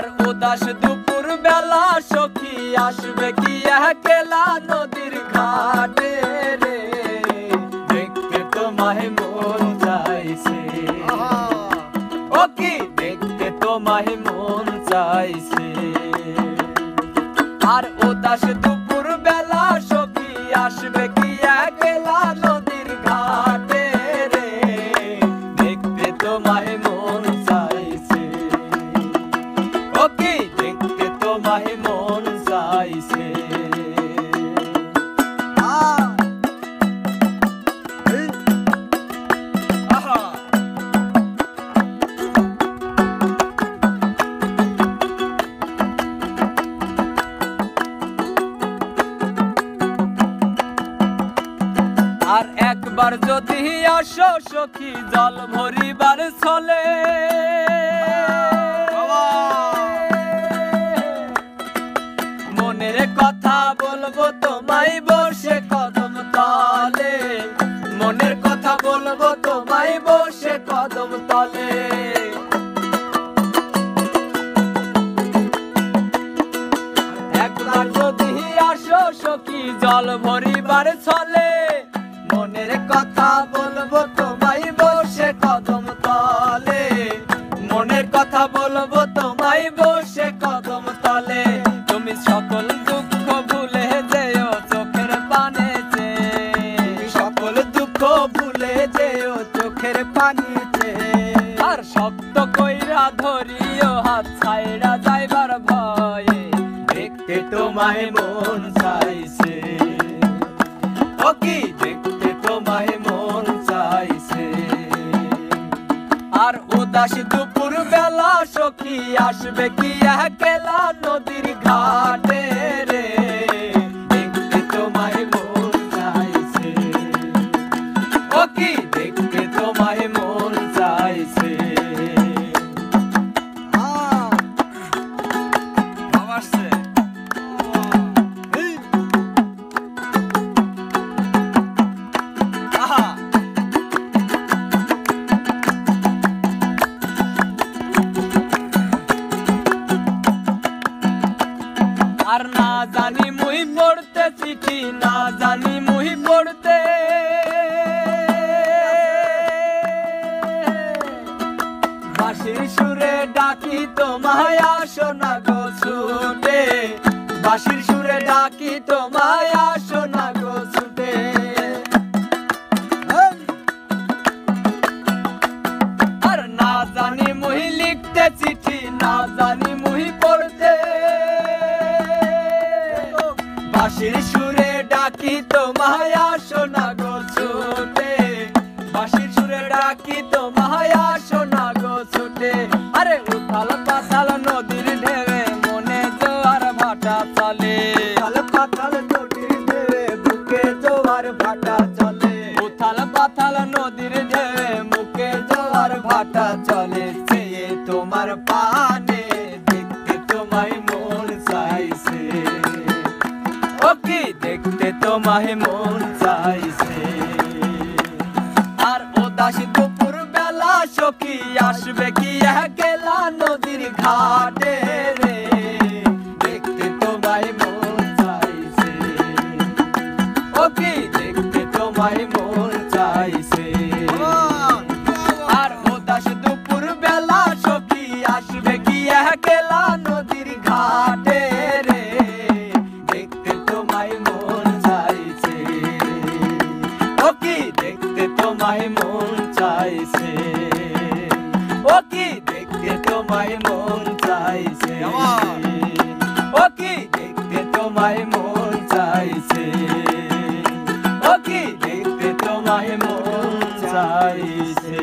আর উদাস দুপুর বেলা সখী আসবে কি একলা নদীর ঘাটে রে, দেখতে তোমায় মন চাইছে। ও কি দেখতে তোমায় মন চাইছে। আর উদাস দুপুর বেলা সখী আসবে কি একলা নদীর ঘাটে রে, দেখতে তোমায় মন চাইছে। ও কি দেখতে তোমায় মন চাইছে। আর একবার যদি আসো সখী জল ভরিবার ছলে, মনের কথা বলবো তোমায় বসে কদম তলে, মনের কথা বলবো তোমায় বসে কদম তলে। একবার যদি আসো সখী জল ভরিবার ছলে, মনের কথা বলবো তোমায় বসে কদম তলে, মনের কথা বলবো তোমায় বসে কদম তলে। তুমি সকল দুঃখ ভুলে যেও চোখের পানিতে, সকল দুঃখ ভুলে যেও চোখের পানিতে। আর শক্ত কইরা ধরিও হাত ছাইড়া যাইবার ভয়ে, দেখতে তোমায় মন চাইছে। ও কি দেখতে তোমায় মন চাইছে। আর উদাস দুপুর বেলা সখী আসবে কি একলা নদীর ঘাটে রে, দেখতে তোমায় মন চাইছে। ও কি দেখতে তোমায় মন চাইছে। আর না জানি মুই পড়তে চিঠি, না জানি মুই পড়তে, বাঁশির সুরে ডাকি তোমায় আসো না গো ছুটে, বাঁশির সুরে ডাকি তোমায় আসো না গো ছুটে। আর না জানি মুই লিখতে চিঠি, না জানি মুই পড়তে, বাঁশির সুরে ডাকি তোমায় আসো না গো ছুটে, বাঁশির সুরে ডাকি তোমায় আসো না গো ছুটে। আরে উথাল পাতাল নদীর ঢেউয়ে মনে জোয়ার ভাটা চলে, উথাল পাতাল নদীর ঢেউয়ে বুকে জোয়ার ভাটা চলে, উথাল পাতাল নদীর ঢেউয়ে মুখে জোয়ার ভাটা চলে। চেয়ে তোমার পানে দেখতে তোমায় মন চাইছে। ও কি দেখতে তোমায় মন চাইছে। আর উদাস দুপুর বেলা সখী আসবে কি একলা নদীর ঘাটে রে, দেখতে তোমায় মন চাইছে। ও কি দেখতে তোমায় মন চাইছে। আর উদাস দুপুর বেলা সখী আসবে কি একলা নদীর ঘাটে রে, দেখতে তোমায় মন চাইছে। ও কি দেখতে তোমায় মন চাইছে। ও কি দেখতে তোমায় মন চাইছে। ও কি দেখতে তোমায় মন চাইছে। ও কি দেখতে তোমায় মন চাইছে।